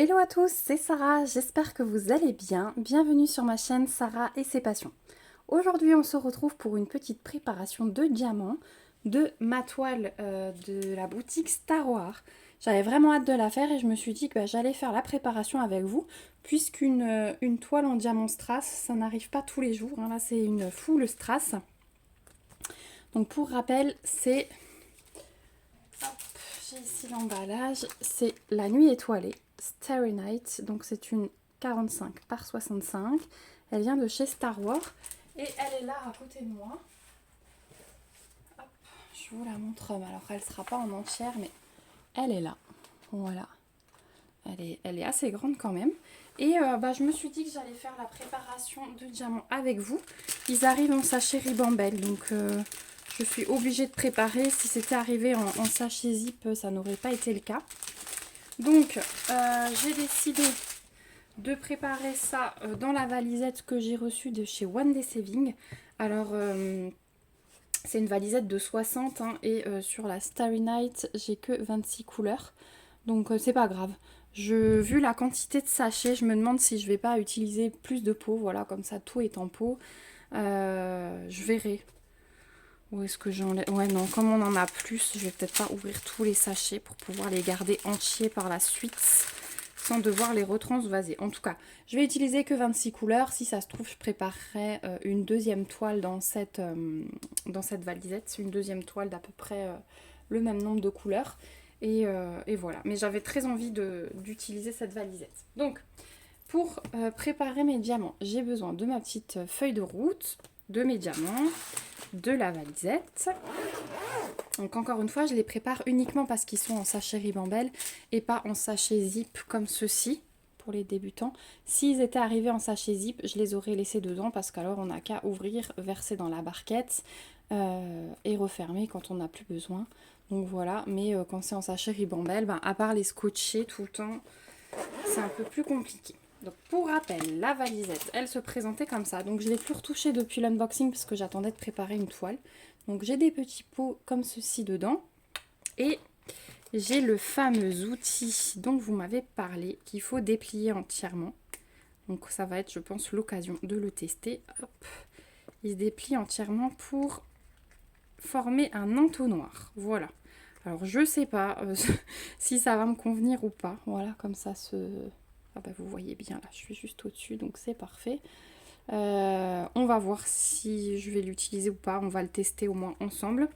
Hello à tous, c'est Sarah, j'espère que vous allez bien. Bienvenue sur ma chaîne Sarah et ses passions. Aujourd'hui on se retrouve pour une petite préparation de diamants de ma toile de la boutique Star Wars. J'avais vraiment hâte de la faire et je me suis dit que j'allais faire la préparation avec vous puisqu'une une toile en diamant strass, ça n'arrive pas tous les jours. Hein. Là c'est une full strass. Donc pour rappel, c'est... J'ai ici l'emballage, c'est la nuit étoilée, Starry Night, donc c'est une 45 par 65, elle vient de chez Star Wars et elle est là à côté de moi. Hop, je vous la montre, alors elle ne sera pas en entière mais elle est là, voilà, elle est assez grande quand même. Et je me suis dit que j'allais faire la préparation de diamants avec vous. Ils arrivent en sachet Ribambelle, donc je suis obligée de préparer. Si c'était arrivé en sachet zip, ça n'aurait pas été le cas. Donc, j'ai décidé de préparer ça dans la valisette que j'ai reçue de chez One Day Saving. Alors, c'est une valisette de 60 hein, et sur la Starry Night, j'ai que 26 couleurs. Donc, c'est pas grave. Vu la quantité de sachets, je me demande si je vais pas utiliser plus de pots. Voilà, comme ça, tout est en pot. Je verrai. Où est-ce que j'enlève? Ouais, non, comme on en a plus, je vais peut-être pas ouvrir tous les sachets pour pouvoir les garder entiers par la suite sans devoir les retransvaser. En tout cas, je vais utiliser que 26 couleurs. Si ça se trouve, je préparerai une deuxième toile dans cette valisette. Une deuxième toile d'à peu près le même nombre de couleurs. Et voilà. Mais j'avais très envie d'utiliser cette valisette. Donc, pour préparer mes diamants, j'ai besoin de ma petite feuille de route, de mes diamants, de la valisette. Donc encore une fois, je les prépare uniquement parce qu'ils sont en sachet Ribambelle et pas en sachet zip comme ceci pour les débutants. S'ils étaient arrivés en sachet zip, je les aurais laissés dedans parce qu'alors on n'a qu'à ouvrir, verser dans la barquette et refermer quand on n'a plus besoin. Donc voilà, mais quand c'est en sachet Ribambelle, à part les scotcher tout le temps, c'est un peu plus compliqué. Donc pour rappel, la valisette, elle se présentait comme ça. Donc je ne l'ai plus retouchée depuis l'unboxing parce que j'attendais de préparer une toile. Donc j'ai des petits pots comme ceci dedans. Et j'ai le fameux outil dont vous m'avez parlé qu'il faut déplier entièrement. Donc ça va être, je pense, l'occasion de le tester. Hop. Il se déplie entièrement pour former un entonnoir. Voilà. Alors je sais pas si ça va me convenir ou pas. Voilà, comme ça se... Ah vous voyez bien là, je suis juste au-dessus, donc c'est parfait. On va voir si je vais l'utiliser ou pas. On va le tester au moins ensemble.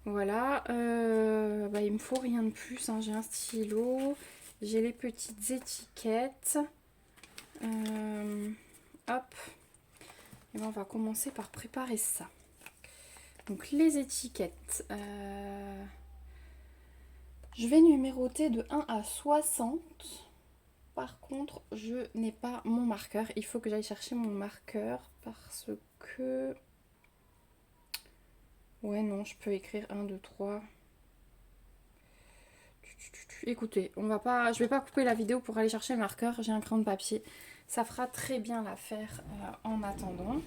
Voilà. Il me faut rien de plus. Hein. J'ai un stylo. J'ai les petites étiquettes. Hop. Et on va commencer par préparer ça. Donc les étiquettes. Je vais numéroter de 1 à 60. Par contre, je n'ai pas mon marqueur. Il faut que j'aille chercher mon marqueur parce que... Ouais, non, je peux écrire 1, 2, 3. Écoutez, je vais pas couper la vidéo pour aller chercher le marqueur. J'ai un crayon de papier. Ça fera très bien l'affaire en attendant.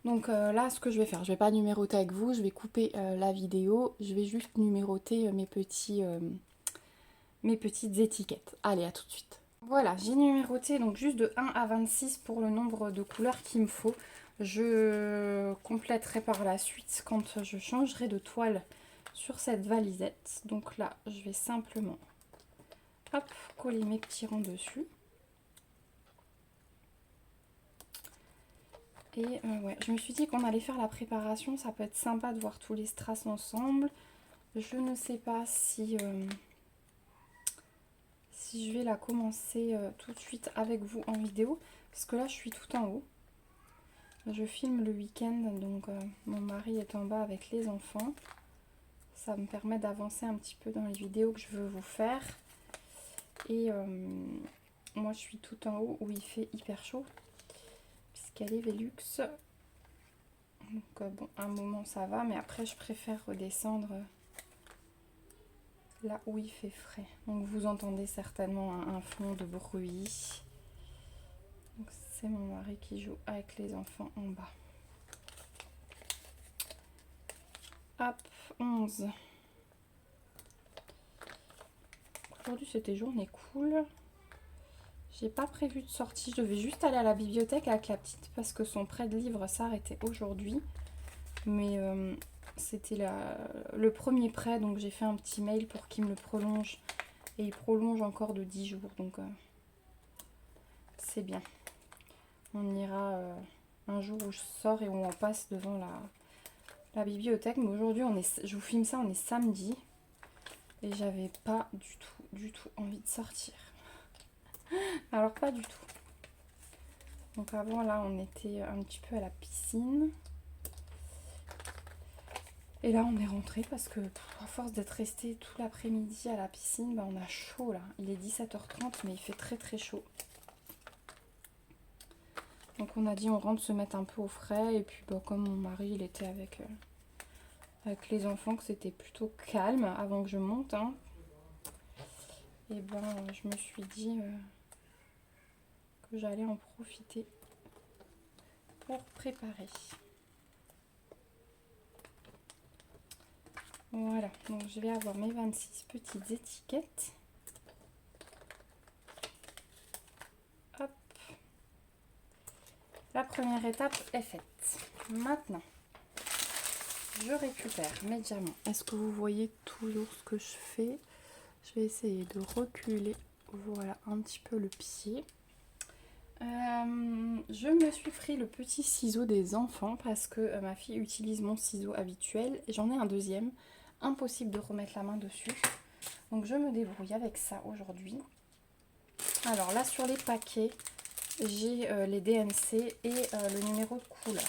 Donc là, ce que je vais faire, je vais pas numéroter avec vous. Je vais couper la vidéo. Je vais juste numéroter mes petites étiquettes. Allez, à tout de suite. Voilà, j'ai numéroté donc juste de 1 à 26 pour le nombre de couleurs qu'il me faut. Je compléterai par la suite quand je changerai de toile sur cette valisette. Donc là, je vais simplement hop, coller mes petits rangs dessus. Et ouais, je me suis dit qu'on allait faire la préparation. Ça peut être sympa de voir tous les strass ensemble. Je ne sais pas si... si je vais la commencer tout de suite avec vous en vidéo, parce que là je suis tout en haut. Je filme le week-end, donc mon mari est en bas avec les enfants. Ça me permet d'avancer un petit peu dans les vidéos que je veux vous faire. Et moi je suis tout en haut où il fait hyper chaud, puisqu'elle est Velux. Donc bon, un moment ça va, mais après je préfère redescendre là où il fait frais. Donc vous entendez certainement un fond de bruit. C'est mon mari qui joue avec les enfants en bas. Hop, 11. Donc aujourd'hui c'était journée cool. J'ai pas prévu de sortie, je devais juste aller à la bibliothèque avec la petite parce que son prêt de livre s'arrêtait aujourd'hui. Mais c'était le premier prêt, donc j'ai fait un petit mail pour qu'il me le prolonge. Et il prolonge encore de 10 jours, donc c'est bien. On ira un jour où je sors et où on passe devant la bibliothèque. Mais aujourd'hui, je vous filme ça, on est samedi. Et j'avais pas du tout envie de sortir. Alors pas du tout. Donc avant là, on était un petit peu à la piscine. Et là, on est rentré parce que à force d'être resté tout l'après-midi à la piscine, bah, on a chaud là. Il est 17h30, mais il fait très très chaud. Donc on a dit on rentre se mettre un peu au frais. Et puis bah, comme mon mari il était avec les enfants, que c'était plutôt calme avant que je monte. Hein, et ben je me suis dit que j'allais en profiter pour préparer. Voilà, donc je vais avoir mes 26 petites étiquettes. Hop. La première étape est faite. Maintenant, je récupère mes diamants. Est-ce que vous voyez toujours ce que je fais? Je vais essayer de reculer, voilà, un petit peu le pied. Je me suis pris le petit ciseau des enfants parce que ma fille utilise mon ciseau habituel. Et j'en ai un deuxième. Impossible de remettre la main dessus. Donc je me débrouille avec ça aujourd'hui. Alors là sur les paquets, j'ai les DMC et le numéro de couleur.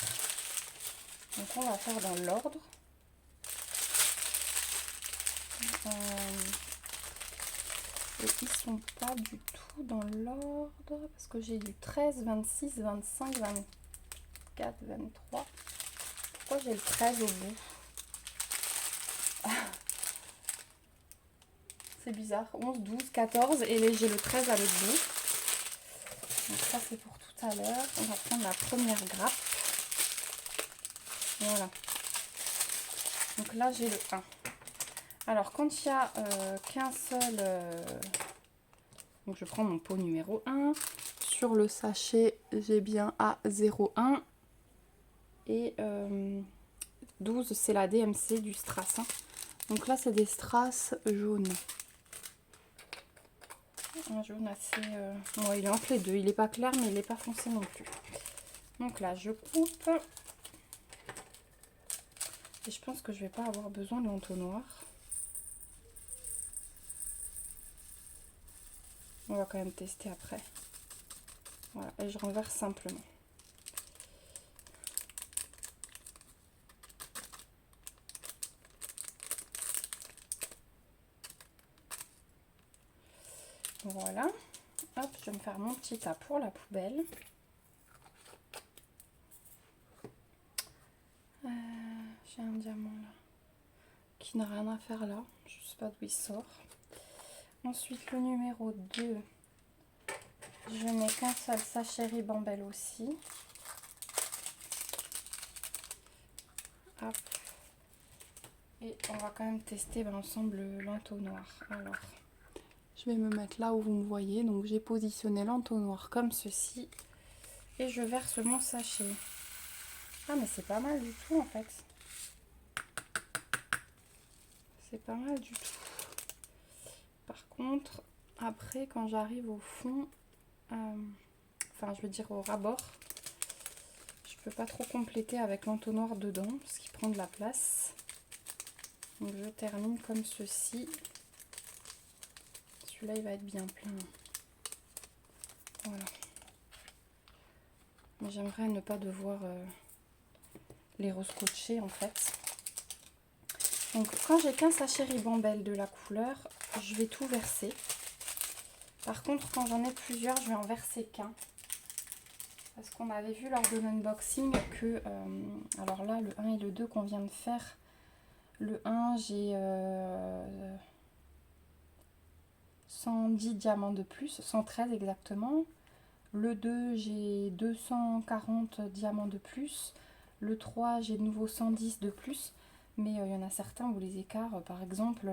Donc on va faire dans l'ordre. Et ils sont pas du tout dans l'ordre parce que j'ai du 13, 26, 25, 24, 23. Pourquoi j'ai le 13 au bout? C'est bizarre. 11, 12, 14 et j'ai le 13 à l'autre bout. Donc ça c'est pour tout à l'heure. On va prendre la première grappe. Voilà. Donc là j'ai le 1. Alors quand il n'y a qu'un seul... donc je prends mon pot numéro 1. Sur le sachet j'ai bien A01. Et 12 c'est la DMC du strass. Hein. Donc là c'est des strass jaunes. Un jaune assez... bon, il est entre les deux. Il n'est pas clair mais il n'est pas foncé non plus. Donc là je coupe. Et je pense que je vais pas avoir besoin de l'entonnoir. On va quand même tester après. Voilà, et je renverse simplement. Voilà. Hop, je vais me faire mon petit tas pour la poubelle. J'ai un diamant là qui n'a rien à faire là. Je sais pas d'où il sort. Ensuite, le numéro 2. Je n'ai qu'un seul sachet Ribambelle aussi. Hop. Et on va quand même tester ensemble l'entonnoir. Alors, je vais me mettre là où vous me voyez. Donc, j'ai positionné l'entonnoir comme ceci. Et je verse mon sachet. Ah, mais c'est pas mal du tout en fait. C'est pas mal du tout. Par contre, après, quand j'arrive au fond, enfin, je veux dire au ras-bord, je peux pas trop compléter avec l'entonnoir dedans parce qu'il prend de la place. Donc, je termine comme ceci. Celui-là, il va être bien plein. Voilà. Mais j'aimerais ne pas devoir les rescotcher en fait. Donc quand j'ai qu'un sachet Ribambelle de la couleur, je vais tout verser. Par contre quand j'en ai plusieurs, je vais en verser qu'un. Parce qu'on avait vu lors de l'unboxing que, alors là le 1 et le 2 qu'on vient de faire, le 1 j'ai 110 diamants de plus, 113 exactement. Le 2 j'ai 240 diamants de plus. Le 3 j'ai de nouveau 110 de plus. Mais il y en a certains où les écarts, par exemple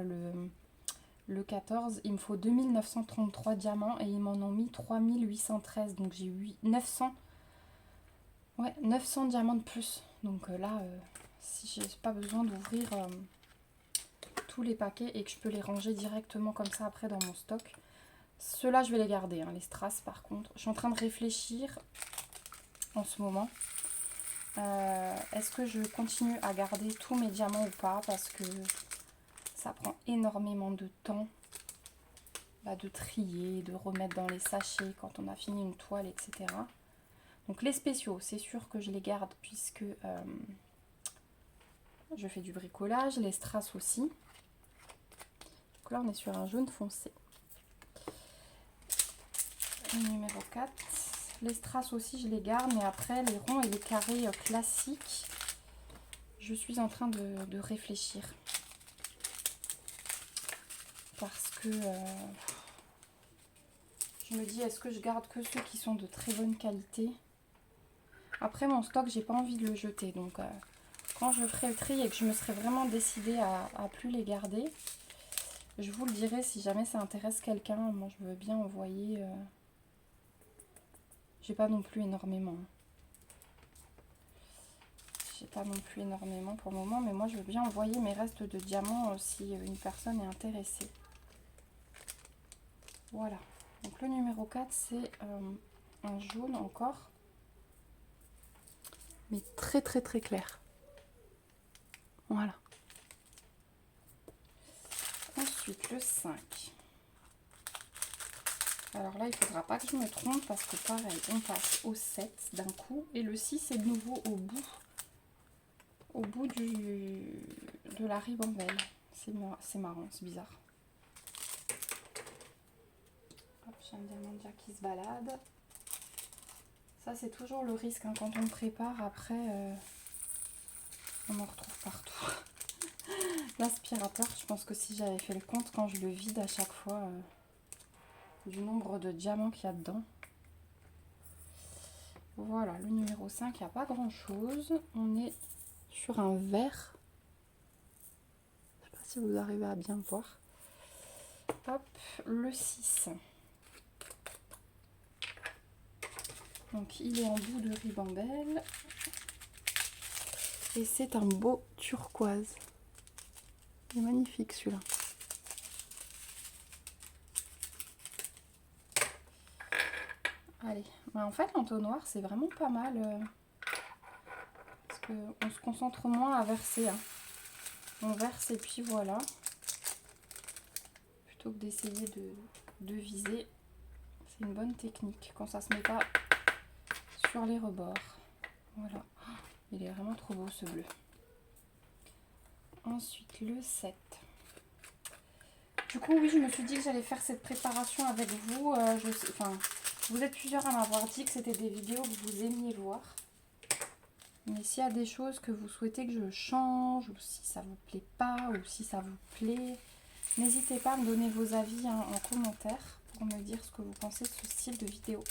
le 14, il me faut 2933 diamants et ils m'en ont mis 3813. Donc j'ai 900, ouais, 900 diamants de plus. Donc là, si j'ai pas besoin d'ouvrir tous les paquets et que je peux les ranger directement comme ça après dans mon stock. Ceux-là, je vais les garder, hein, les strass par contre. Je suis en train de réfléchir en ce moment. Est-ce que je continue à garder tous mes diamants ou pas, parce que ça prend énormément de temps de trier, de remettre dans les sachets quand on a fini une toile, etc. Donc les spéciaux, c'est sûr que je les garde puisque je fais du bricolage, les strass aussi. Donc là on est sur un jaune foncé. Numéro 4. Les strass aussi je les garde, mais après les ronds et les carrés classiques, je suis en train de réfléchir. Parce que je me dis, est-ce que je garde que ceux qui sont de très bonne qualité? Après mon stock, j'ai pas envie de le jeter. Donc quand je ferai le tri et que je me serai vraiment décidée à plus les garder, je vous le dirai si jamais ça intéresse quelqu'un. Moi je veux bien envoyer. J'ai pas non plus énormément. J'ai pas non plus énormément pour le moment, mais moi je veux bien envoyer mes restes de diamants si une personne est intéressée. Voilà. Donc le numéro 4, c'est un jaune encore. Mais très très très clair. Voilà. Ensuite, le 5. Alors là, il ne faudra pas que je me trompe parce que pareil, on passe au 7 d'un coup. Et le 6 est de nouveau au bout. Au bout de la ribambelle. C'est marrant, c'est bizarre. J'ai un diamant déjà qui se balade. Ça, c'est toujours le risque hein, quand on prépare. Après, on en retrouve partout. L'aspirateur, je pense que si j'avais fait le compte quand je le vide à chaque fois du nombre de diamants qu'il y a dedans. Voilà, le numéro 5, il n'y a pas grand chose. On est sur un vert. Je ne sais pas si vous arrivez à bien voir. Hop, le 6. Donc il est en bout de ribambelle. Et c'est un beau turquoise. Il est magnifique celui-là. Allez, bah, en fait l'entonnoir c'est vraiment pas mal. Parce qu'on se concentre moins à verser. Hein. On verse et puis voilà. Plutôt que d'essayer de viser. C'est une bonne technique quand ça se met pas sur les rebords. Voilà. Il est vraiment trop beau ce bleu. Ensuite le 7. Du coup oui, je me suis dit que j'allais faire cette préparation avec vous. Vous êtes plusieurs à m'avoir dit que c'était des vidéos que vous aimiez voir. Mais s'il y a des choses que vous souhaitez que je change, ou si ça vous plaît pas, ou si ça vous plaît, n'hésitez pas à me donner vos avis hein, en commentaire pour me dire ce que vous pensez de ce style de vidéo.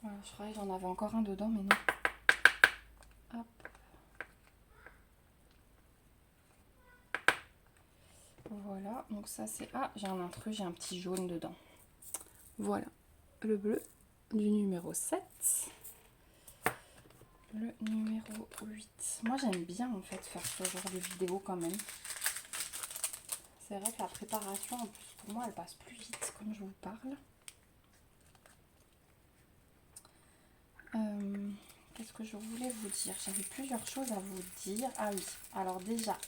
Voilà, je croyais que j'en avais encore un dedans, mais non. Hop. Voilà, donc ça c'est... Ah, j'ai un intrus, j'ai un petit jaune dedans. Voilà, le bleu du numéro 7. Le numéro 8. Moi j'aime bien en fait faire ce genre de vidéo quand même. C'est vrai que la préparation en plus pour moi elle passe plus vite comme je vous parle. Qu'est-ce que je voulais vous dire? J'avais plusieurs choses à vous dire. Ah oui, alors déjà,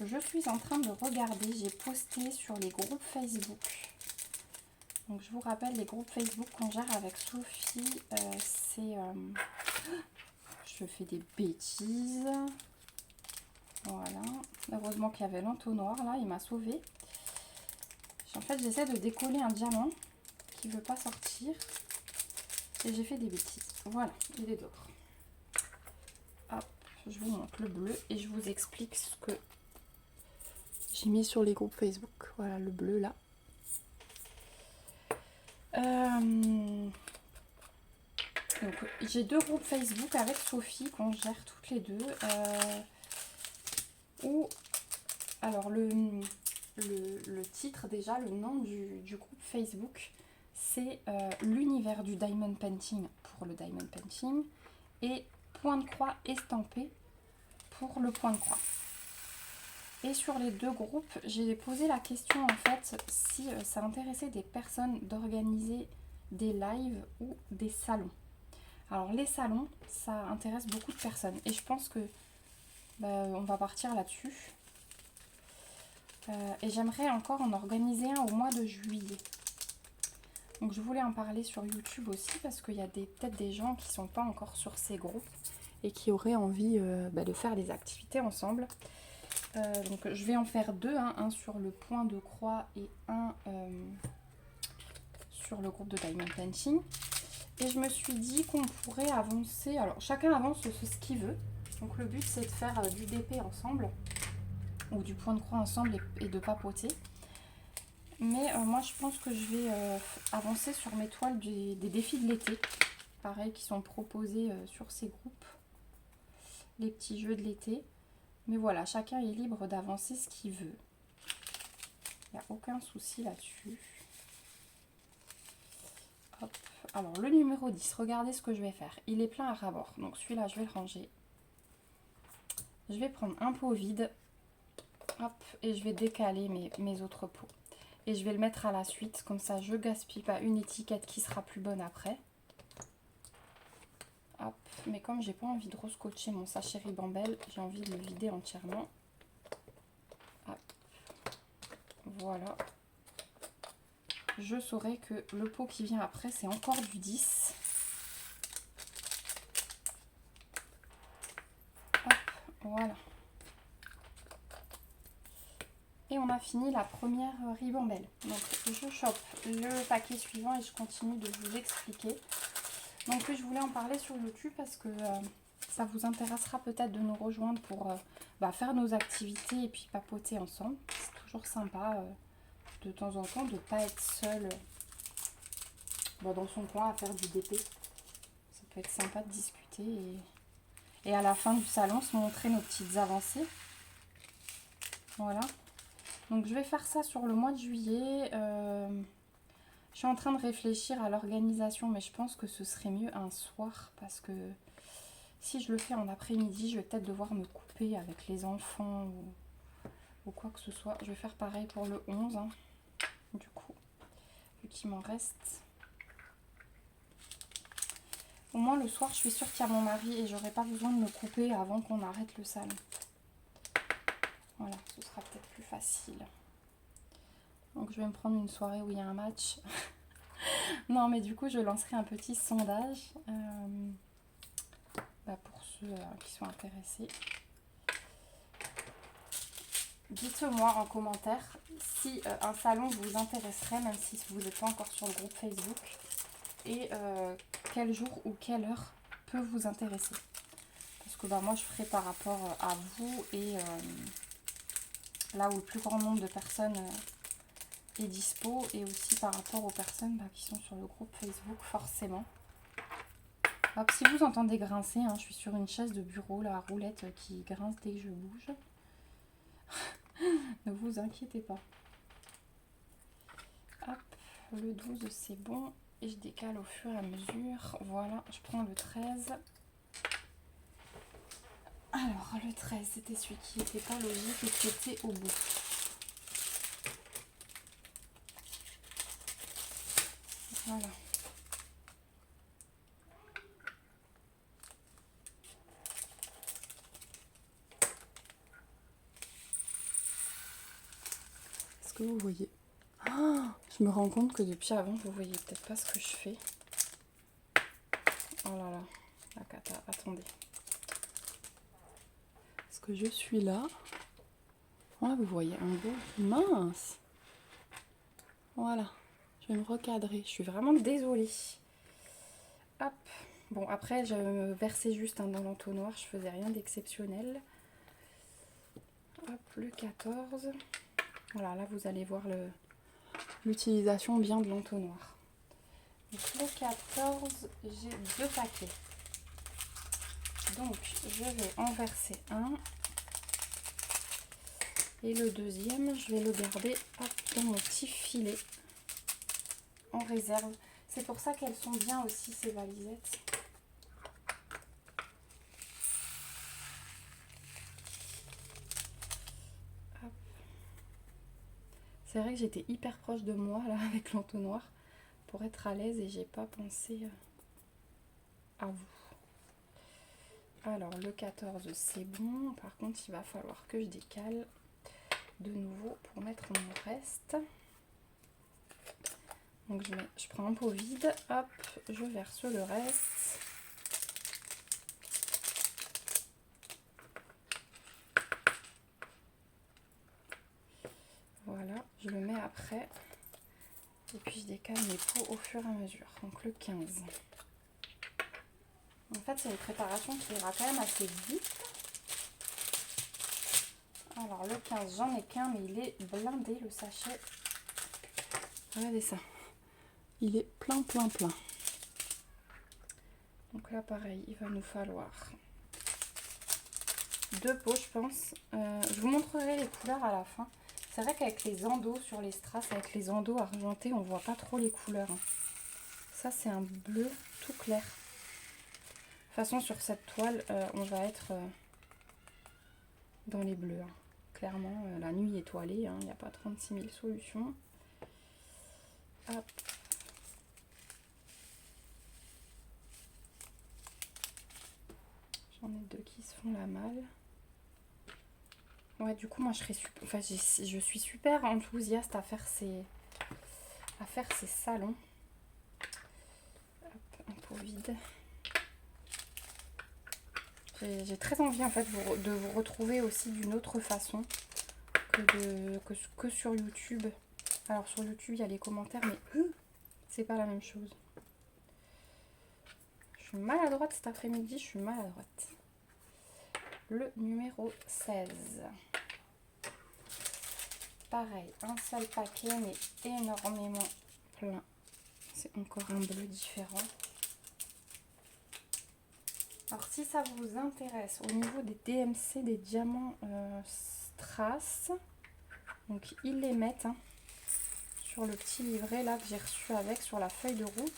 je suis en train de regarder, j'ai posté sur les groupes Facebook. Donc je vous rappelle, les groupes Facebook qu'on gère avec Sophie, c'est... je fais des bêtises. Voilà. Heureusement qu'il y avait l'entonnoir là, il m'a sauvé. En fait, j'essaie de décoller un diamant qui ne veut pas sortir. Et j'ai fait des bêtises. Voilà, il est dehors. Hop, je vous montre le bleu et je vous explique ce que j'ai mis sur les groupes Facebook. Voilà, le bleu là. Donc j'ai deux groupes Facebook avec Sophie qu'on gère toutes les deux. Alors le titre déjà, le nom du groupe Facebook, c'est l'univers du diamond painting pour le diamond painting et point de croix estampé pour le point de croix. Et sur les deux groupes, j'ai posé la question en fait si ça intéressait des personnes d'organiser des lives ou des salons. Alors les salons, ça intéresse beaucoup de personnes et je pense que on va partir là-dessus. Et j'aimerais encore en organiser un au mois de juillet. Donc je voulais en parler sur YouTube aussi parce qu'il y a peut-être des gens qui ne sont pas encore sur ces groupes et qui auraient envie de faire des activités ensemble. Donc je vais en faire deux, hein, un sur le point de croix et un sur le groupe de diamond painting. Et je me suis dit qu'on pourrait avancer, alors chacun avance ce qu'il veut. Donc le but c'est de faire du DP ensemble ou du point de croix ensemble et de papoter. Mais moi je pense que je vais avancer sur mes toiles des défis de l'été, pareil, qui sont proposés sur ces groupes, les petits jeux de l'été. Mais voilà, chacun est libre d'avancer ce qu'il veut. Il n'y a aucun souci là-dessus. Hop. Alors le numéro 10, regardez ce que je vais faire. Il est plein à ras-bord, donc celui-là je vais le ranger. Je vais prendre un pot vide, hop, et je vais décaler mes autres pots. Et je vais le mettre à la suite, comme ça je gaspille pas une étiquette qui sera plus bonne après. Hop, mais comme j'ai pas envie de rescotcher mon sachet Ribambelle, j'ai envie de le vider entièrement. Hop. Voilà. Je saurai que le pot qui vient après, c'est encore du 10. Hop, voilà. Et on a fini la première ribambelle. Donc je chope le paquet suivant et je continue de vous expliquer. Donc je voulais en parler sur YouTube parce que ça vous intéressera peut-être de nous rejoindre pour faire nos activités et puis papoter ensemble. C'est toujours sympa de temps en temps de ne pas être seul dans son coin à faire du DP. Ça peut être sympa de discuter et à la fin du salon se montrer nos petites avancées. Voilà. Donc je vais faire ça sur le mois de juillet. Je suis en train de réfléchir à l'organisation, mais je pense que ce serait mieux un soir parce que si je le fais en après-midi, je vais peut-être devoir me couper avec les enfants ou quoi que ce soit. Je vais faire pareil pour le 11, hein, du coup, vu qu'il m'en reste. Au moins le soir, je suis sûre qu'il y a mon mari et j'aurai pas besoin de me couper avant qu'on arrête le salon. Voilà, ce sera peut-être plus facile. Donc je vais me prendre une soirée où il y a un match. Non, mais du coup, je lancerai un petit sondage pour ceux qui sont intéressés. Dites-moi en commentaire si un salon vous intéresserait, même si vous n'êtes pas encore sur le groupe Facebook, et quel jour ou quelle heure peut vous intéresser. Parce que moi, je ferai par rapport à vous et là où le plus grand nombre de personnes est dispo, et aussi par rapport aux personnes qui sont sur le groupe Facebook, forcément. Hop, si vous entendez grincer, hein, je suis sur une chaise de bureau, la roulette qui grince dès que je bouge. Ne vous inquiétez pas. Hop, le 12 c'est bon. Et je décale au fur et à mesure. Voilà, je prends le 13. Alors, le 13, c'était celui qui n'était pas logique et qui était au bout. Voilà. Est-ce que vous voyez? Je me rends compte que depuis avant, vous voyez peut-être pas ce que je fais. Oh là là, la cata, attendez. Est-ce que je suis là? Voilà, vous voyez un beau mince. Voilà, je vais me recadrer. Je suis vraiment désolée. Hop. Bon, après, je me versais juste dans l'entonnoir. Je faisais rien d'exceptionnel. Hop, le 14. Voilà, là, vous allez voir l'utilisation bien de l'entonnoir. Donc le 14, j'ai 2 paquets. Donc je vais en verser un. Et le deuxième, je vais le garder dans mon petit filet en réserve. C'est pour ça qu'elles sont bien aussi, ces valisettes. C'est vrai que j'étais hyper proche de moi là avec l'entonnoir pour être à l'aise et j'ai pas pensé à vous. Alors le 14 c'est bon, par contre il va falloir que je décale de nouveau pour mettre mon reste. Donc je prends un pot vide, hop, je verse le reste. Voilà, je le mets après. Et puis je décale mes pots au fur et à mesure. Donc le 15. En fait, c'est une préparation qui ira quand même assez vite. Alors le 15, j'en ai qu'un, mais il est blindé le sachet. Regardez ça. Il est plein. Donc là, pareil, il va nous falloir 2 pots, je pense. Je vous montrerai les couleurs à la fin. C'est vrai qu'avec les endos sur les strass, avec les endos argentés, on voit pas trop les couleurs. Ça, c'est un bleu tout clair. De toute façon, sur cette toile, on va être dans les bleus. Clairement, la nuit étoilée, il n'y a pas 36 000 solutions. Hop. J'en ai 2 qui se font la malle. Ouais, du coup, moi, je suis super enthousiaste à faire ces salons. Hop, un pot vide. J'ai très envie, en fait, de vous retrouver aussi d'une autre façon que sur YouTube. Alors, sur YouTube, il y a les commentaires, mais c'est pas la même chose. Je suis maladroite cet après-midi, je suis maladroite. Le numéro 16. Pareil, un seul paquet, mais énormément plein. C'est encore un bleu différent. Alors, si ça vous intéresse, au niveau des DMC, des diamants strass, donc ils les mettent sur le petit livret là que j'ai reçu avec, sur la feuille de route.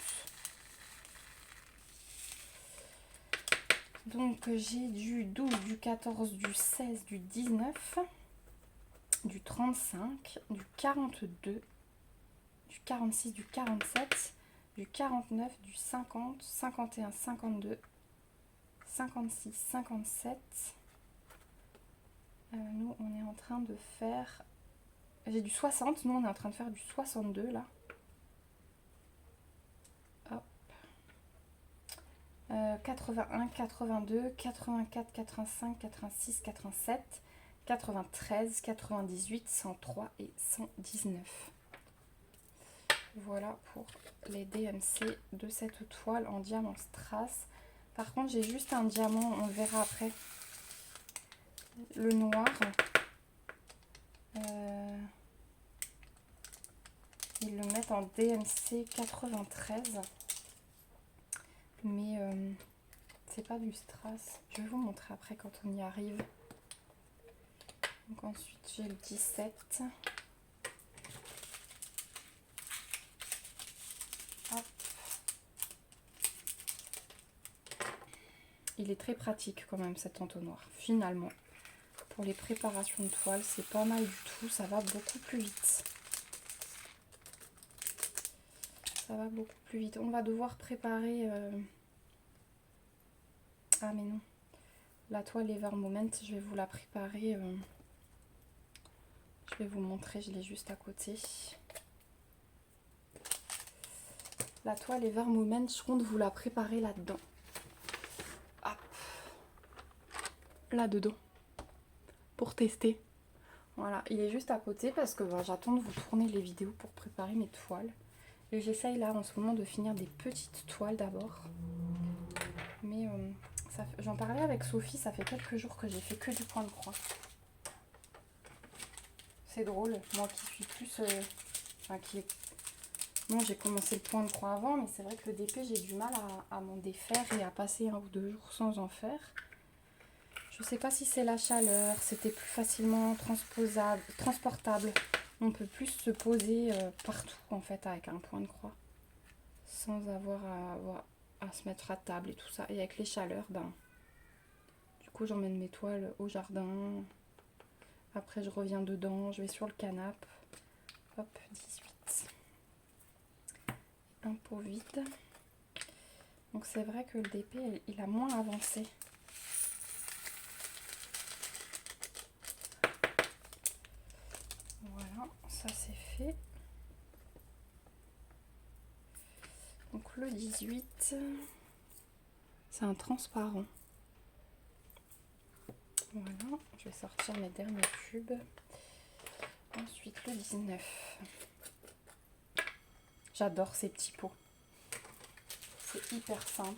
Donc j'ai du 12, du 14, du 16, du 19, du 35, du 42, du 46, du 47, du 49, du 50, 51, 52, 56, 57. Nous on est en train de faire... J'ai du 60, nous on est en train de faire du 62 là. Hop. 81, 82, 84, 85, 86, 87, 93, 98, 103 et 119. Voilà pour les DMC de cette toile en diamant strass. Par contre, j'ai juste un diamant, on le verra après. Le noir. Ils le mettent en DMC 93. Mais c'est pas du strass. Je vais vous montrer après quand on y arrive. Donc ensuite, j'ai le 17. Hop. Il est très pratique quand même cet entonnoir, finalement. Pour les préparations de toile, c'est pas mal du tout, ça va beaucoup plus vite. Ça va beaucoup plus vite. On va devoir préparer... Ah mais non. La toile Ever Moment, je vais vous la préparer. Je vais vous montrer, je l'ai juste à côté. La toile Ever Moment, je compte vous la préparer là-dedans. Hop. Là-dedans. Pour tester. Voilà, il est juste à côté parce que j'attends de vous tourner les vidéos pour préparer mes toiles. Et j'essaye là en ce moment de finir des petites toiles d'abord. Mais j'en parlais avec Sophie, ça fait quelques jours que j'ai fait que du point de croix. C'est drôle, moi qui suis plus... Bon, j'ai commencé le point de croix avant, mais c'est vrai que le DP, j'ai du mal à m'en défaire et à passer 1 ou 2 jours sans en faire. Je sais pas si c'est la chaleur, c'était plus facilement transportable. On peut plus se poser partout en fait avec un point de croix. Sans avoir à se mettre à table et tout ça. Et avec les chaleurs, ben, du coup j'emmène mes toiles au jardin. Après je reviens dedans, je vais sur le canapé. Hop, 18. Un pot vide. Donc c'est vrai que le DP, il a moins avancé. Voilà, ça c'est fait. Donc le 18, c'est un transparent. Voilà, je vais sortir mes derniers tubes. Ensuite le 19. J'adore ces petits pots. C'est hyper simple. De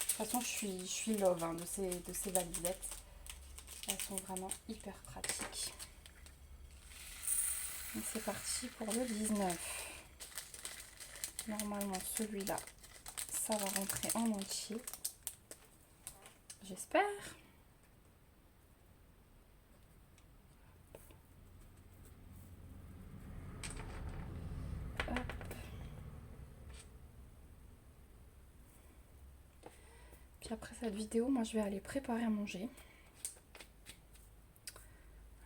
toute façon, je suis love hein, de ces valisettes. Elles sont vraiment hyper pratiques. Donc c'est parti pour le 19. Normalement, celui-là, ça va rentrer en entier. J'espère. Hop. Puis après cette vidéo, moi je vais aller préparer à manger.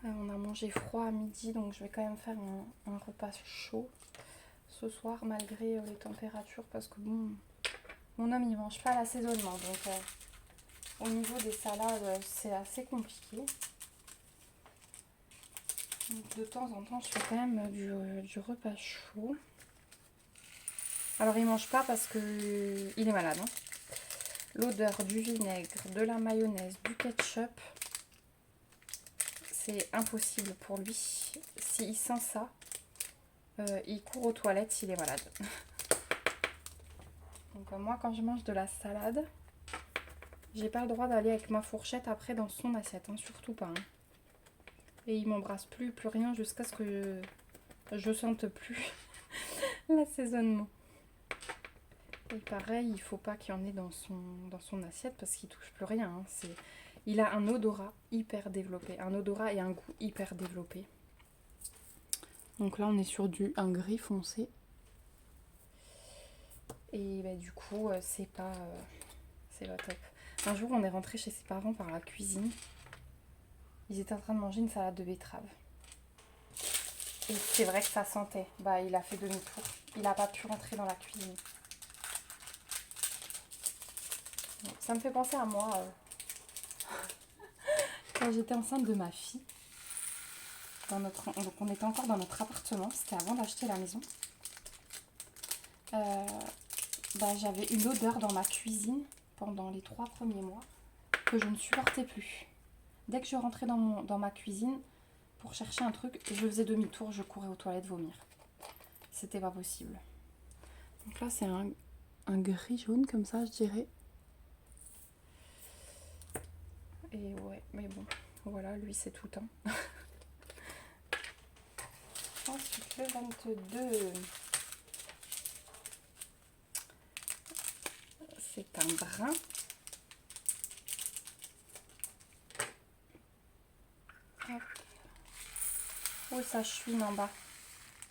On a mangé froid à midi, donc je vais quand même faire un repas chaud ce soir malgré les températures parce que bon, mon homme il mange pas l'assaisonnement, donc au niveau des salades c'est assez compliqué. Donc, de temps en temps je fais quand même du repas chaud. Alors il mange pas parce que il est malade. Hein. L'odeur du vinaigre, de la mayonnaise, du ketchup, c'est impossible pour lui. S'il sent ça, il court aux toilettes s'il est malade. Donc moi quand je mange de la salade, j'ai pas le droit d'aller avec ma fourchette après dans son assiette, hein, surtout pas. Hein. Et il m'embrasse plus rien jusqu'à ce que je sente plus l'assaisonnement. Et pareil, il faut pas qu'il y en ait dans son assiette parce qu'il touche plus rien. Hein. Il a un odorat hyper développé, un odorat et un goût hyper développé. Donc là on est sur un gris foncé. Et bah, du coup c'est pas top. Un jour on est rentré chez ses parents par la cuisine. Ils étaient en train de manger une salade de betterave. Et c'est vrai que ça sentait. Bah il a fait demi-tour. Il n'a pas pu rentrer dans la cuisine. Donc, ça me fait penser à moi quand j'étais enceinte de ma fille. Donc on était encore dans notre appartement, c'était avant d'acheter la maison. J'avais une odeur dans ma cuisine pendant les 3 premiers mois que je ne supportais plus. Dès que je rentrais dans ma cuisine pour chercher un truc, je faisais demi-tour, je courais aux toilettes vomir. C'était pas possible. Donc là c'est un gris jaune comme ça je dirais. Et ouais, mais bon, voilà, lui c'est tout temps. Ensuite, le 22, c'est un brun. Hop. Oui, ça chouine en bas.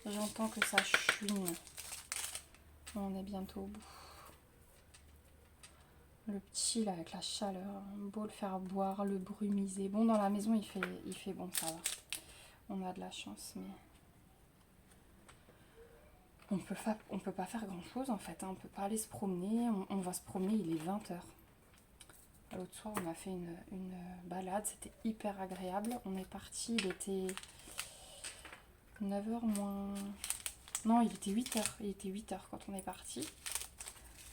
J'entends que ça chouine. On est bientôt au bout. Le petit, là, avec la chaleur, beau le faire boire, le brumiser. Bon, dans la maison, il fait bon, ça va. On a de la chance, mais... On peut pas faire grand chose en fait, hein. On peut pas aller se promener, on va se promener, il est 20h. L'autre soir on a fait une balade, c'était hyper agréable. On est parti, il était 9h moins... Non, il était 8h, quand on est parti.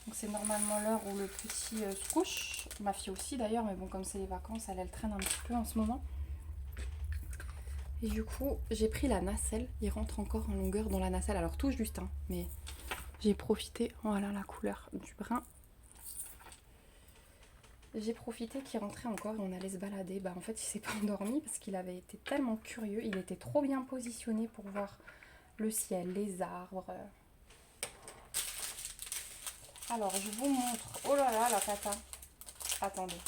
Donc c'est normalement l'heure où le petit se couche, ma fille aussi d'ailleurs, mais bon comme c'est les vacances, elle traîne un petit peu en ce moment. Et du coup, j'ai pris la nacelle. Il rentre encore en longueur dans la nacelle. Alors tout juste, hein, mais j'ai profité. Voilà la couleur du brun. J'ai profité qu'il rentrait encore et on allait se balader. Bah en fait, il s'est pas endormi parce qu'il avait été tellement curieux. Il était trop bien positionné pour voir le ciel, les arbres. Alors, je vous montre. Oh là là, la cata. Attendez.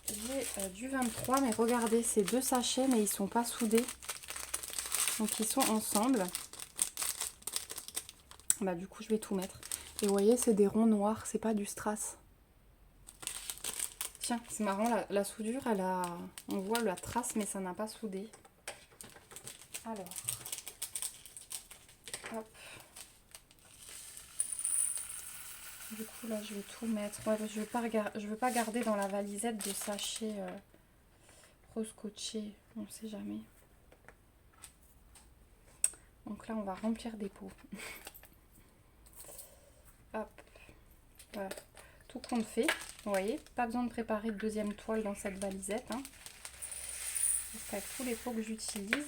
J'ai du 23, mais regardez, c'est 2 sachets, mais ils sont pas soudés. Donc, ils sont ensemble. Bah, du coup, je vais tout mettre. Et vous voyez, c'est des ronds noirs, c'est pas du strass. Tiens, c'est marrant, la soudure, elle a... On voit la trace, mais ça n'a pas soudé. Alors. Hop. Du coup, là, je vais tout mettre. Ouais, je veux pas garder dans la valisette de sachets re-scotchés. On ne sait jamais. Donc là, on va remplir des pots. Hop. Voilà. Tout compte fait. Vous voyez, pas besoin de préparer de deuxième toile dans cette valisette. Hein. Parce qu'avec tous les pots que j'utilise...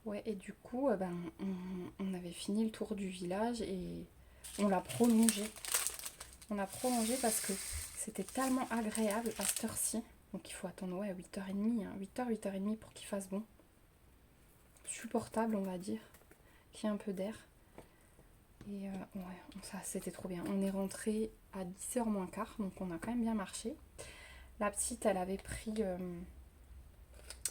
Ouais, et du coup, on avait fini le tour du village et on l'a prolongé. On a prolongé parce que c'était tellement agréable à cette heure-ci. Donc il faut attendre ouais, 8h30, hein, 8h, 8h30 pour qu'il fasse bon. Supportable, on va dire. Qu'il y ait un peu d'air. Et ouais, ça c'était trop bien. On est rentré à 10h moins quart, donc on a quand même bien marché. La petite, elle avait pris...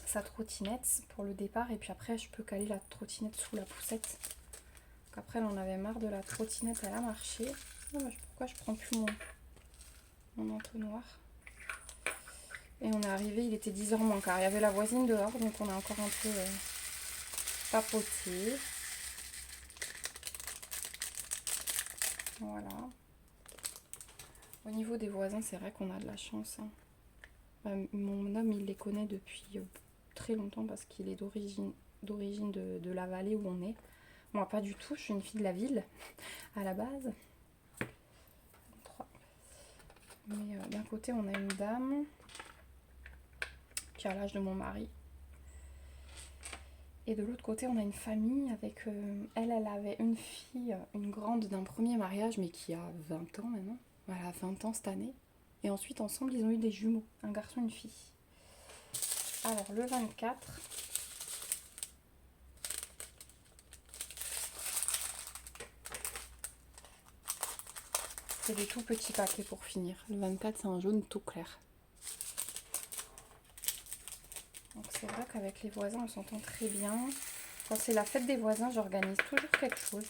sa trottinette pour le départ et puis après je peux caler la trottinette sous la poussette. Donc après elle en avait marre de la trottinette, elle a marché. Oh, pourquoi je prends plus mon entonnoir. Et on est arrivé, il était 10h moins quart. Il y avait la voisine dehors donc on a encore un peu papoté. Voilà. Au niveau des voisins, c'est vrai qu'on a de la chance. Hein. Mon homme il les connaît depuis très longtemps parce qu'il est d'origine de la vallée où on est. Moi pas du tout, je suis une fille de la ville à la base. 3. Mais d'un côté on a une dame qui a l'âge de mon mari. Et de l'autre côté on a une famille avec... elle avait une fille, une grande d'un premier mariage mais qui a 20 ans maintenant. Voilà, 20 ans cette année. Et ensuite ensemble ils ont eu des jumeaux, un garçon et une fille. Alors le 24... c'est des tout petits paquets pour finir. Le 24 c'est un jaune tout clair. Donc c'est vrai qu'avec les voisins on s'entend très bien. Quand c'est la fête des voisins j'organise toujours quelque chose.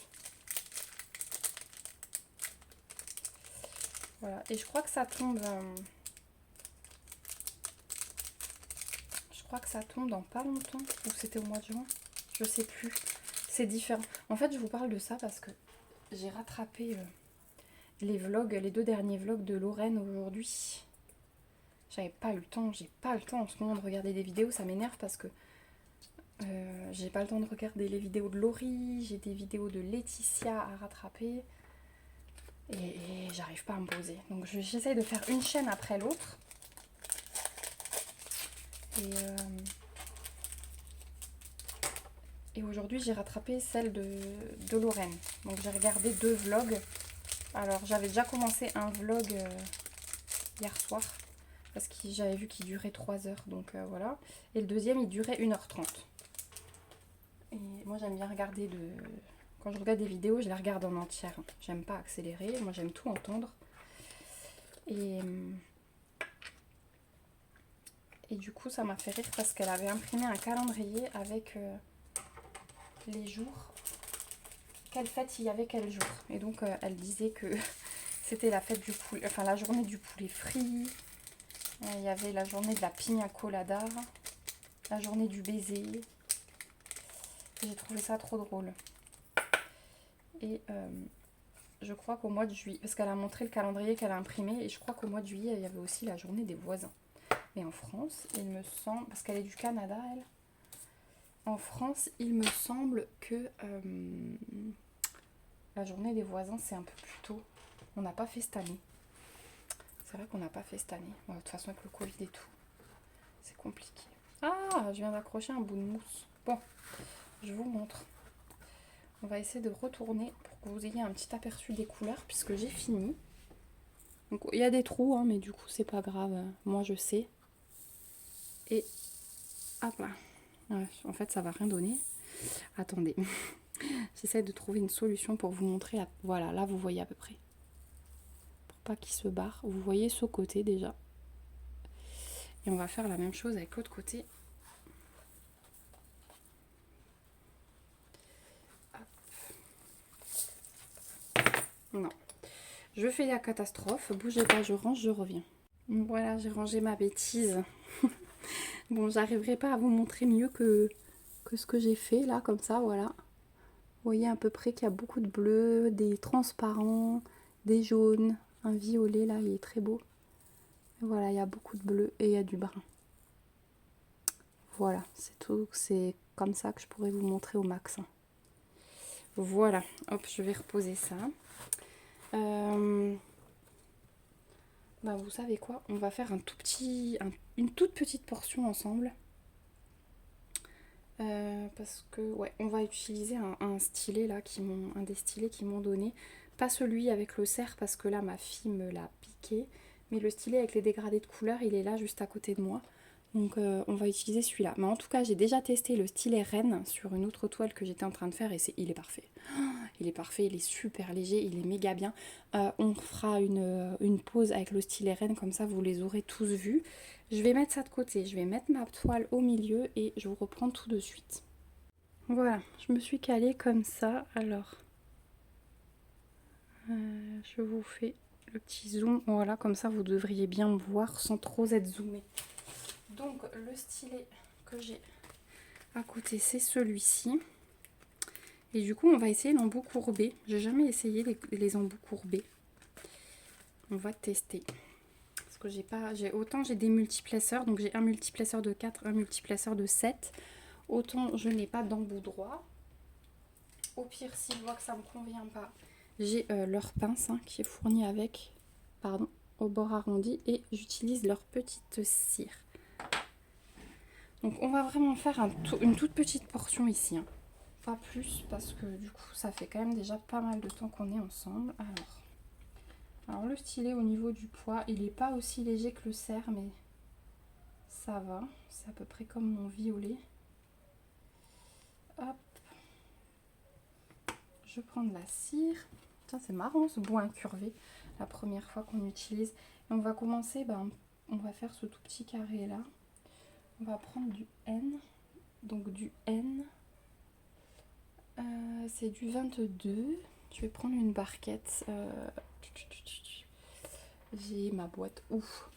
Voilà, et je crois que ça tombe... je crois que ça tombe dans pas longtemps. Ou c'était au mois de juin. Je sais plus. C'est différent. En fait je vous parle de ça parce que j'ai rattrapé les vlogs, les 2 derniers vlogs de Lorraine aujourd'hui. J'avais pas le temps, j'ai pas le temps en ce moment de regarder des vidéos, ça m'énerve parce que j'ai pas le temps de regarder les vidéos de Laurie, j'ai des vidéos de Laetitia à rattraper et j'arrive pas à me poser. Donc j'essaye de faire une chaîne après l'autre. Et aujourd'hui j'ai rattrapé celle de Lorraine. Donc j'ai regardé 2 vlogs. Alors j'avais déjà commencé un vlog hier soir. Parce que j'avais vu qu'il durait 3 heures, donc voilà. Et le deuxième, il durait 1h30. Et moi, j'aime bien regarder quand je regarde des vidéos, je les regarde en entière. J'aime pas accélérer, moi j'aime tout entendre. Et du coup, ça m'a fait rire parce qu'elle avait imprimé un calendrier avec les jours. Quelle fête il y avait quel jour. Et donc, elle disait que c'était la fête du poulet, enfin la journée du poulet frit. Il y avait la journée de la pina colada, la journée du baiser. J'ai trouvé ça trop drôle. Et je crois qu'au mois de juillet, parce qu'elle a montré le calendrier qu'elle a imprimé, et je crois qu'au mois de juillet, il y avait aussi la journée des voisins. Mais en France, il me semble, parce qu'elle est du Canada, elle, en France, il me semble que la journée des voisins, c'est un peu plus tôt. On n'a pas fait cette année. C'est vrai qu'on n'a pas fait cette année. Bon, de toute façon, avec le Covid et tout, c'est compliqué. Ah, je viens d'accrocher un bout de mousse. Bon, je vous montre. On va essayer de retourner pour que vous ayez un petit aperçu des couleurs puisque j'ai fini. Donc il y a des trous, hein, mais du coup c'est pas grave. Moi je sais. Et hop là. Ouais, en fait ça va rien donner. Attendez, j'essaie de trouver une solution pour vous montrer. Voilà, là vous voyez à peu près. Pour pas qu'il se barre. Vous voyez ce côté déjà. Et on va faire la même chose avec l'autre côté. Non. Je fais la catastrophe. Bougez pas, je range, je reviens. Voilà, j'ai rangé ma bêtise. Bon, j'arriverai pas à vous montrer mieux que ce que j'ai fait là, comme ça, voilà. Vous voyez à peu près qu'il y a beaucoup de bleus, des transparents, des jaunes, un violet là, il est très beau. Et voilà, il y a beaucoup de bleu et il y a du brun. Voilà, c'est tout, c'est comme ça que je pourrais vous montrer au max. Voilà, hop, je vais reposer ça. Bah, vous savez quoi, on va faire une toute petite portion ensemble. Parce que ouais, on va utiliser un stylet là, un des stylets qu'ils m'ont donné. Pas celui avec le cerf parce que là ma fille me l'a piqué. Mais le stylet avec les dégradés de couleurs, il est là juste à côté de moi. Donc on va utiliser celui-là. Mais en tout cas, j'ai déjà testé le stylet Rennes sur une autre toile que j'étais en train de faire et il est parfait. Il est parfait, il est super léger, il est méga bien. On fera une pause avec le stylet Rennes, comme ça vous les aurez tous vus. Je vais mettre ça de côté, je vais mettre ma toile au milieu et je vous reprends tout de suite. Voilà, je me suis calée comme ça. Alors, je vous fais le petit zoom. Voilà, comme ça vous devriez bien me voir sans trop être zoomé. Donc le stylet que j'ai à côté, c'est celui-ci. Et du coup, on va essayer l'embout courbé. J'ai jamais essayé les embouts courbés. On va tester. Parce que j'ai des multiplaceurs. Donc j'ai un multiplaceur de 4, un multiplaceur de 7. Autant je n'ai pas d'embout droit. Au pire, si je vois que ça ne me convient pas, j'ai leur pince qui est fournie avec, pardon, au bord arrondi. Et j'utilise leur petite cire. Donc on va vraiment faire une toute petite portion ici. Pas plus parce que du coup ça fait quand même déjà pas mal de temps qu'on est ensemble. Alors le stylet au niveau du poids, il n'est pas aussi léger que le cerf, mais ça va. C'est à peu près comme mon violet. Hop. Je prends de la cire. Tiens, c'est marrant ce bout incurvé. La première fois qu'on utilise. Et on va commencer, on va faire ce tout petit carré là. On va prendre du N. Donc du N. C'est du 22. Je vais prendre une barquette. J'ai ma boîte. Ouf.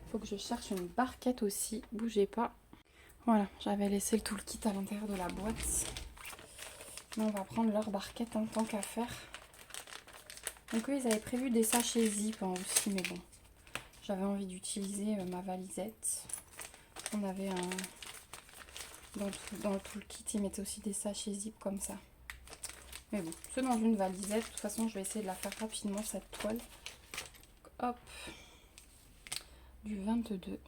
Faut que je cherche une barquette aussi. Bougez pas. Voilà, j'avais laissé le toolkit à l'intérieur de la boîte. Mais on va prendre leur barquette en tant qu'à faire. Donc eux, ils avaient prévu des sachets zip aussi, mais bon. J'avais envie d'utiliser ma valisette. On avait dans le toolkit, ils mettaient aussi des sachets zip comme ça. Mais bon, c'est dans une valisette. De toute façon, je vais essayer de la faire rapidement, cette toile. Hop. Du 22.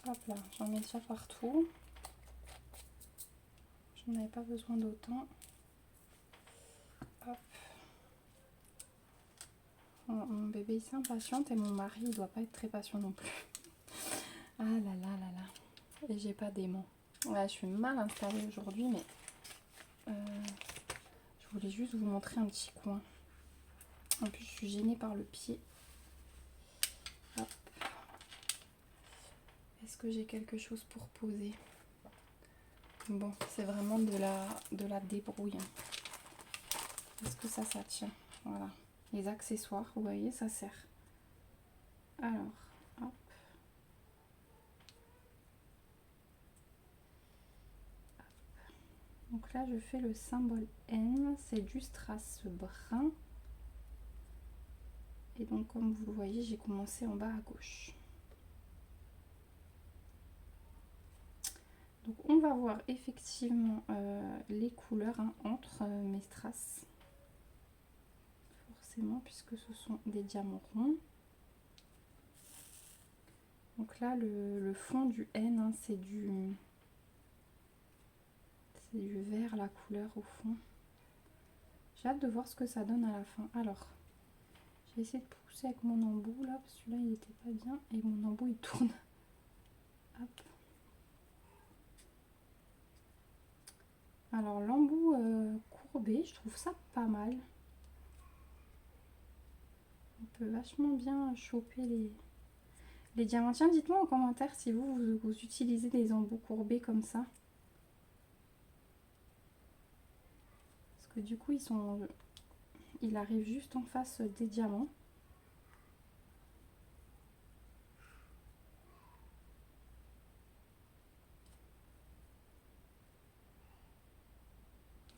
Hop là, j'en mets déjà partout. Je n'en avais pas besoin d'autant. Hop. Mon bébé il s'impatiente et mon mari il doit pas être très patient non plus. Ah là là là là. Et j'ai pas d'aimant. Ouais, je suis mal installée aujourd'hui, mais je voulais juste vous montrer un petit coin. En plus, je suis gênée par le pied. Hop. Est-ce que j'ai quelque chose pour poser? Bon, c'est vraiment de la débrouille. Est-ce que ça tient? Voilà. Les accessoires, vous voyez, ça sert. Alors, hop. Donc là, je fais le symbole N. C'est du strass brun. Et donc, comme vous le voyez, j'ai commencé en bas à gauche. Donc, on va voir effectivement les couleurs entre mes strass. Forcément, puisque ce sont des diamants ronds. Donc là, le fond du N, c'est du vert, la couleur au fond. J'ai hâte de voir ce que ça donne à la fin. Alors, j'ai essayé de pousser avec mon embout là, parce que là il était pas bien et mon embout il tourne. Hop. Alors l'embout courbé, je trouve ça pas mal. On peut vachement bien choper les diamantiens. Dites-moi en commentaire si vous utilisez des embouts courbés comme ça. Parce que du coup, il arrive juste en face des diamants.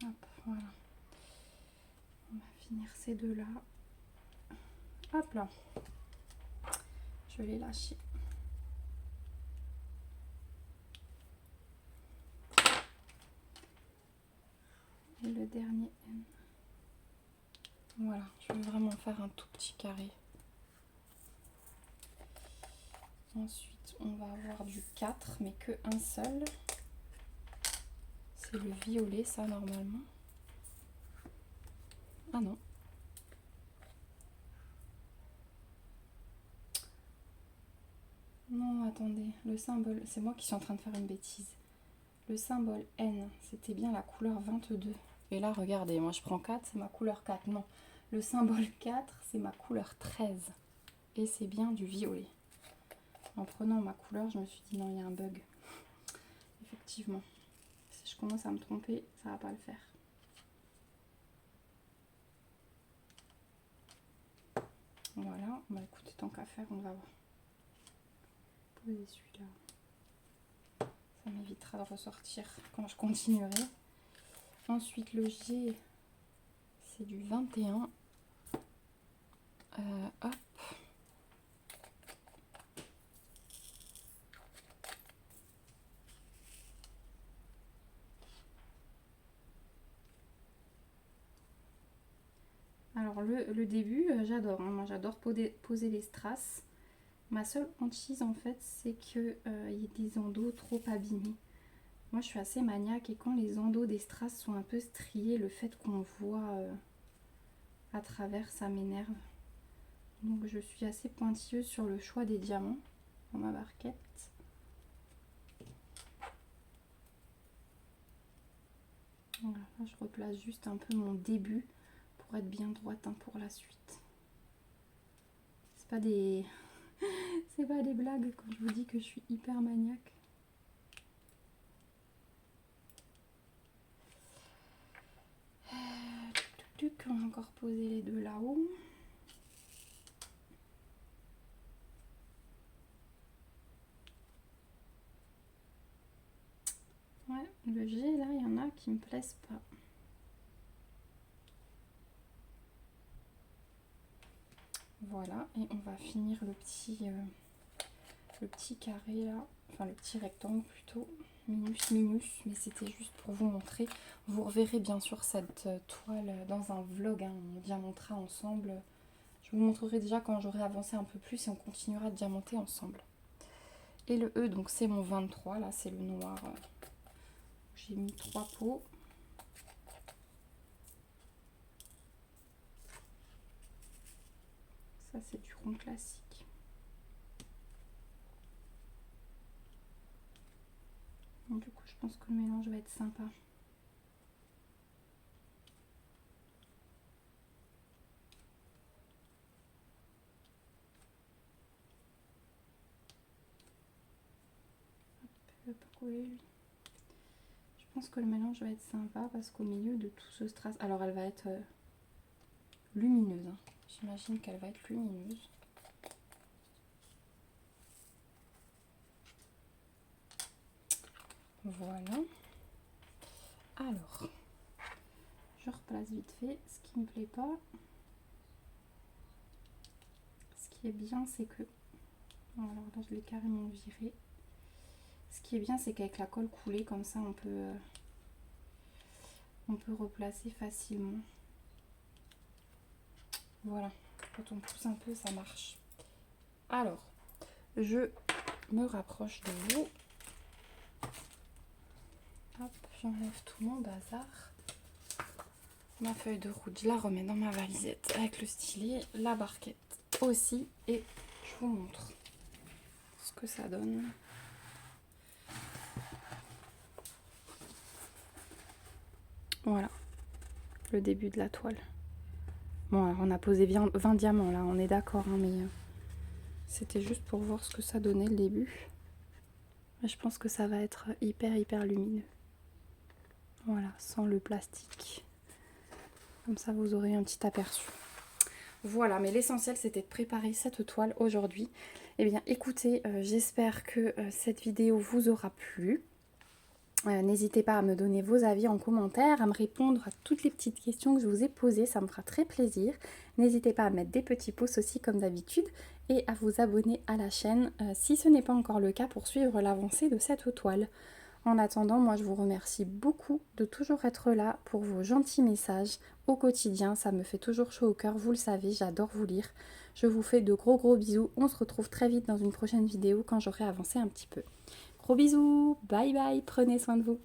Hop, voilà. On va finir ces deux-là. Hop là. Je vais les lâcher. Et le dernier N. Voilà, je vais vraiment faire un tout petit carré. Ensuite, on va avoir du 4, mais que un seul. C'est le violet, ça, normalement. Ah non. Non, attendez. Le symbole, c'est moi qui suis en train de faire une bêtise. Le symbole N, c'était bien la couleur 22. Et là, regardez, moi je prends 4, c'est ma couleur 4. Non, le symbole 4, c'est ma couleur 13. Et c'est bien du violet. En prenant ma couleur, je me suis dit non, il y a un bug. Effectivement. Si je commence à me tromper, ça va pas le faire. Voilà, bah écoutez, tant qu'à faire, on va poser celui-là. Ça m'évitera de ressortir quand je continuerai. Ensuite, le G, c'est du 21. Hop. Alors le début, j'adore. Hein. Moi, j'adore poser les strass. Ma seule hantise, en fait, c'est qu'il y ait des endos trop abîmés. Moi, je suis assez maniaque et quand les endos des strass sont un peu striés, le fait qu'on voit à travers, ça m'énerve. Donc, je suis assez pointilleuse sur le choix des diamants dans ma barquette. Voilà, là, je replace juste un peu mon début pour être bien droite hein, pour la suite. C'est pas des... c'est pas des blagues quand je vous dis que je suis hyper maniaque. On va encore poser les deux là-haut. Ouais, le G là, il y en a qui me plaisent pas. Voilà, et on va finir le petit carré là, enfin le petit rectangle plutôt, minus, mais c'était juste pour vous montrer. Vous reverrez bien sûr cette toile dans un vlog, hein, on diamantera ensemble. Je vous montrerai déjà quand j'aurai avancé un peu plus et on continuera de diamanter ensemble. Et le E, donc c'est mon 23, là c'est le noir. J'ai mis 3 pots. Ça c'est du rond classique. Donc, du coup je pense que le mélange va être sympa. Hop, pas couler lui. Je pense que le mélange va être sympa parce qu'au milieu de tout ce strass, alors elle va être lumineuse. Hein. J'imagine qu'elle va être lumineuse. Voilà. Alors, je replace vite fait ce qui me plaît pas. Ce qui est bien, c'est que... Alors là, je l'ai carrément viré. Ce qui est bien, c'est qu'avec la colle coulée, comme ça, on peut replacer facilement. Voilà. Quand on pousse un peu, ça marche. Alors, je me rapproche de vous. Hop, j'enlève tout mon bazar. Ma feuille de route, je la remets dans ma valisette avec le stylet, la barquette aussi. Et je vous montre ce que ça donne. le début de la toile. Bon, alors on a posé 20 diamants là, on est d'accord, hein, mais c'était juste pour voir ce que ça donnait le début. Mais je pense que ça va être hyper lumineux. Voilà, sans le plastique. Comme ça, vous aurez un petit aperçu. Voilà, mais l'essentiel, c'était de préparer cette toile aujourd'hui. Eh bien, écoutez, j'espère que cette vidéo vous aura plu. N'hésitez pas à me donner vos avis en commentaire, à me répondre à toutes les petites questions que je vous ai posées, ça me fera très plaisir. N'hésitez pas à mettre des petits pouces aussi comme d'habitude et à vous abonner à la chaîne si ce n'est pas encore le cas pour suivre l'avancée de cette toile. En attendant, moi je vous remercie beaucoup de toujours être là pour vos gentils messages au quotidien, ça me fait toujours chaud au cœur, vous le savez, j'adore vous lire. Je vous fais de gros bisous, on se retrouve très vite dans une prochaine vidéo quand j'aurai avancé un petit peu. Gros bisous, bye bye, prenez soin de vous.